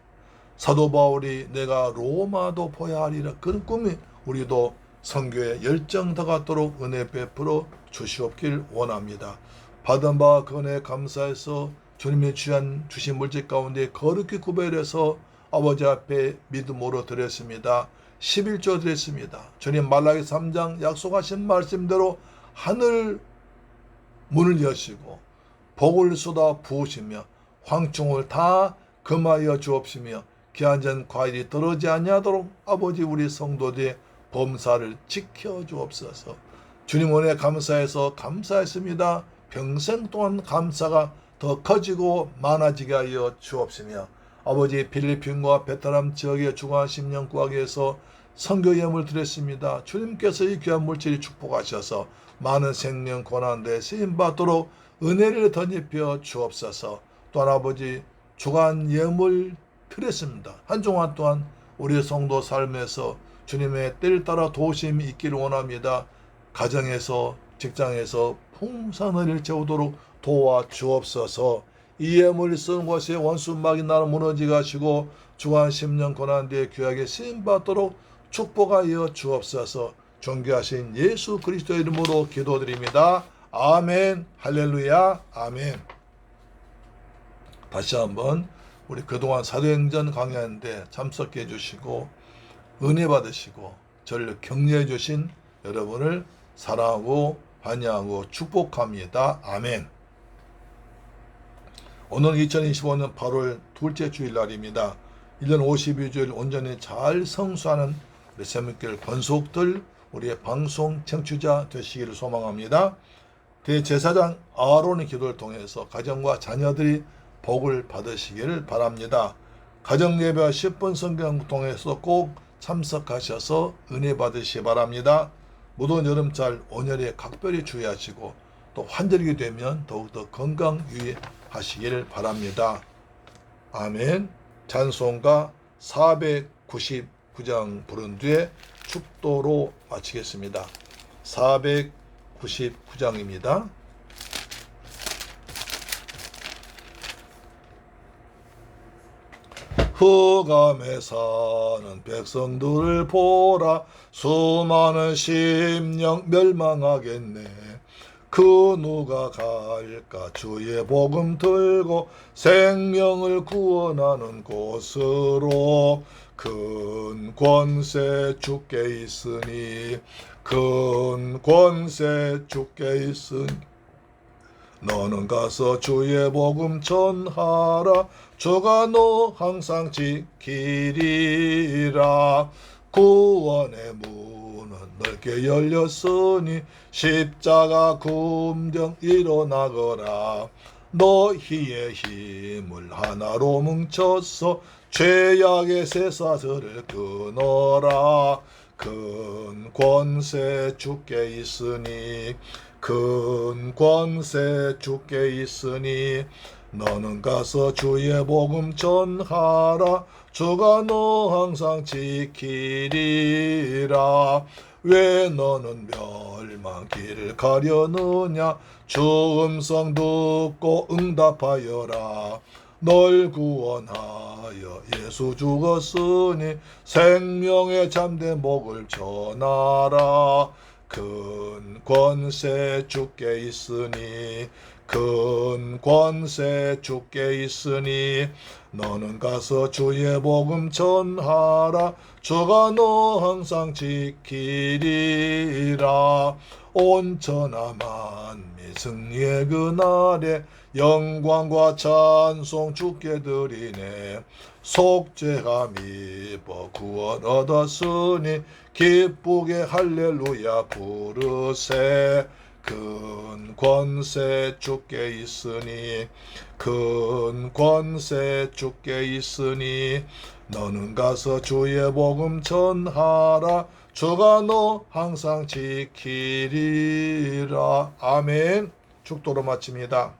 사도 바울이 내가 로마도 보야 하리라 그런 꿈이 우리도 선교에 열정 더 갖도록 은혜 베풀어 주시옵길 원합니다. 받은 바 그 은혜 감사해서 주님의 주신 물질 가운데 거룩히 구별해서 아버지 앞에 믿음으로 드렸습니다. 11조 드렸습니다. 주님 말라기 3장 약속하신 말씀대로 하늘 문을 여시고 복을 쏟아 부으시며 황충을 다 금하여 주옵시며 기한전 과일이 떨어지지 아니하도록 아버지 우리 성도들의 범사를 지켜 주옵소서. 주님 은혜 감사해서 감사했습니다. 평생 동안 감사가 더 커지고 많아지게 하여 주옵시며 아버지 필리핀과 베트남 지역의 중앙 심령 구하기에서 선교 예물 드렸습니다. 주님께서 이 귀한 물질이 축복하셔서 많은 생명 고난에 쓰임받도록 은혜를 덧입혀 주옵소서. 또한 아버지 주간 예물 드렸습니다. 한 주간 동안 우리 성도 삶에서 주님의 때를 따라 도우심이 있기를 원합니다. 가정에서 직장에서 풍성을 채우도록 도와 주옵소서. 이 예물을 쓰는 곳에 원수막이 나를 무너지게 하시고 주간 10년 고난뒤에 귀하게 쓰임받도록 축복하여 주옵소서. 존귀하신 예수 그리스도 이름으로 기도드립니다. 아멘. 할렐루야. 아멘. 다시 한번 우리 그동안 사도행전 강의하는데 참석해 주시고 은혜 받으시고 저를 격려해 주신 여러분을 사랑하고 환영하고 축복합니다. 아멘. 오늘 2025년 8월 둘째 주일날입니다. 1년 52주일 온전히 잘 성수하는 우리 새물길 권속들 우리의 방송 청취자 되시기를 소망합니다. 대제사장 아론의 기도를 통해서 가정과 자녀들이 복을 받으시기를 바랍니다. 가정예배와 10분 성경 통해서 꼭 참석하셔서 은혜 받으시기 바랍니다. 무더운 여름철 온열에 각별히 주의하시고 또 환절기 되면 더욱더 건강 유의하시기를 바랍니다. 아멘. 찬송가 499장 부른 뒤에 축도로 마치겠습니다. 499장입니다. 흑암에 사는 백성들을 보라. 수많은 심령 멸망하겠네. 그 누가 갈까 주의 복음 들고 생명을 구원하는 곳으로. 큰 권세 주께 있으니 큰 권세 주께 있으니 너는 가서 주의 복음 전하라. 주가 너 항상 지키리라. 구원의 문은 넓게 열렸으니 십자가 금령 일어나거라. 너희의 힘을 하나로 뭉쳐서 죄악의 쇠사슬을 끊어라. 큰 권세 주께 있으니 큰 권세 주께 있으니 너는 가서 주의 복음 전하라. 주가 너 항상 지키리라. 왜 너는 멸망길을 가려느냐. 주 음성 듣고 응답하여라. 널 구원하여 예수 죽었으니 생명의 참된 복을 전하라. 큰 권세 주께 있으니 큰 권세 주께 있으니 너는 가서 주의 복음 전하라. 주가 너 항상 지키리라. 온천하 만미 승리의 그날에 영광과 찬송 주께 드리네. 속죄함 입어 구원 얻었으니 기쁘게 할렐루야 부르세. 큰 권세 주께 있으니 큰 권세 주께 있으니 너는 가서 주의 복음 전하라 주가 너 항상 지키리라. 아멘. 축도로 마칩니다.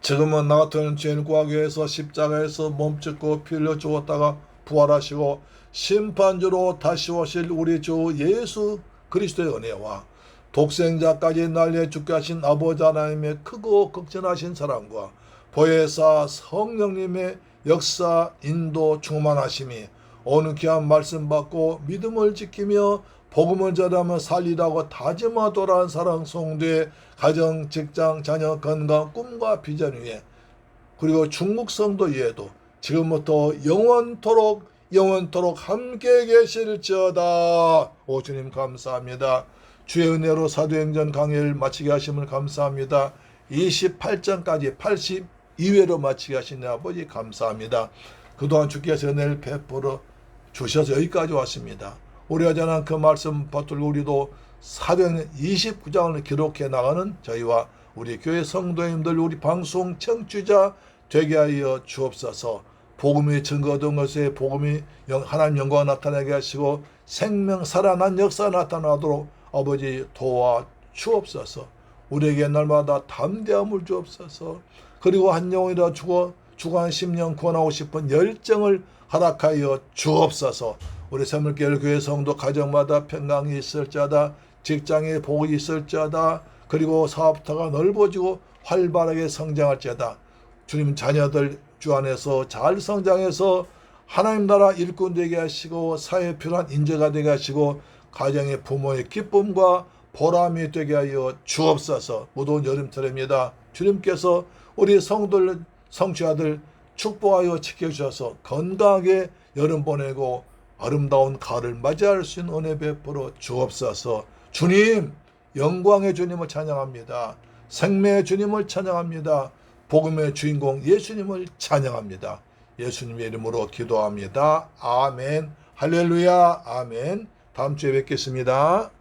지금은 나 같은 죄인 구하기 위해서 십자가에서 몸짓고 피 흘려 죽었다가 부활하시고 심판주로 다시 오실 우리 주 예수 그리스도의 은혜와 독생자까지 날려 죽게 하신 아버지 하나님의 크고 극진하신 사랑과 보혜사 성령님의 역사 인도 충만하심이 어느 귀한 말씀 받고 믿음을 지키며 복음을 전하며 살리라고 다짐하도록 한 사랑 성도의 가정, 직장, 자녀, 건강, 꿈과 비전 위에 그리고 중국 성도 위에도 지금부터 영원토록 함께 계실지어다. 오 주님 감사합니다. 주의 은혜로 사도행전 강의를 마치게 하심을 감사합니다. 28장까지 82회로 마치게 하신 아버지 감사합니다. 그동안 주께서 은혜를 베풀어 주셔서 여기까지 왔습니다. 우리가 전한 그 말씀 받들고 우리도 사도행전 29장을 기록해 나가는 저희와 우리 교회 성도님들 우리 방송 청취자 되게 하여 주옵소서. 복음이 증거된 것에 복음이 하나님 영광 나타나게 하시고 생명 살아난 역사 나타나도록 아버지 도와 주옵소서. 우리에게 날마다 담대함을 주옵소서. 그리고 한 영혼이라 주간 10년 구원하고 싶은 열정을 허락하여 주옵소서. 우리 새물교회 교회 성도 가정마다 평강이 있을지어다. 직장에 복이 있을지어다. 그리고 사업터가 넓어지고 활발하게 성장할지어다. 주님 자녀들 주 안에서 잘 성장해서 하나님 나라 일꾼 되게 하시고 사회에 필요한 인재가 되게 하시고 가정의 부모의 기쁨과 보람이 되게 하여 주옵소서. 무더운 여름철입니다. 주님께서 우리 성도들 성취자들 축복하여 지켜주셔서 건강하게 여름 보내고 아름다운 가을을 맞이할 수 있는 은혜 베풀어 주옵소서. 주님 영광의 주님을 찬양합니다. 생명의 주님을 찬양합니다. 복음의 주인공 예수님을 찬양합니다. 예수님의 이름으로 기도합니다. 아멘. 할렐루야. 아멘. 다음 주에 뵙겠습니다.